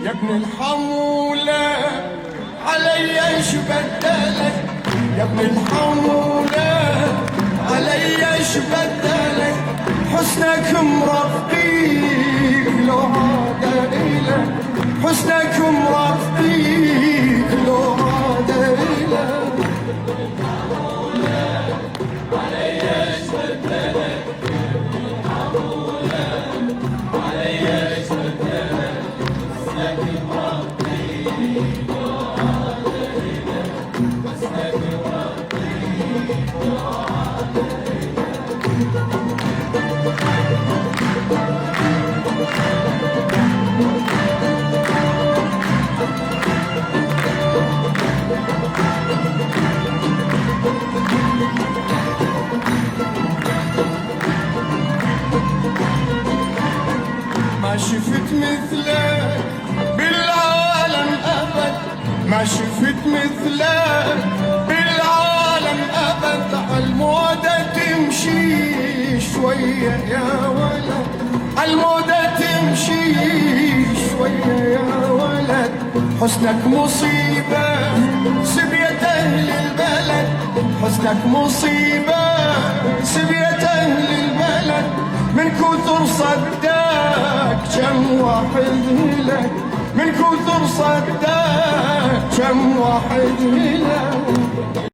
يا ابن الحمولة علي ايش بدلك، يا ابن الحمولة علي ايش بدلك، حسنك مرفقيك لو هذا إلك، حسنك مرفقيك لو هذا إلك. علي ايش بدلك، الحمولة علي ايش بدلك، حسنك مربيك وعادلك، حسنك مربيك وعادلك. ما شفت مثلك بالعالم أبد، ما شفت مثلك بالعالم أبد، عالمودة تمشي شوية يا ولد، عالمودة تمشي شوية يا ولد، حسنك مصيبة سبية أهل البلد، حسنك مصيبة سبية أهل البلد، من كثر صداك كم واحد لك، من كثر صداك كم واحد لك.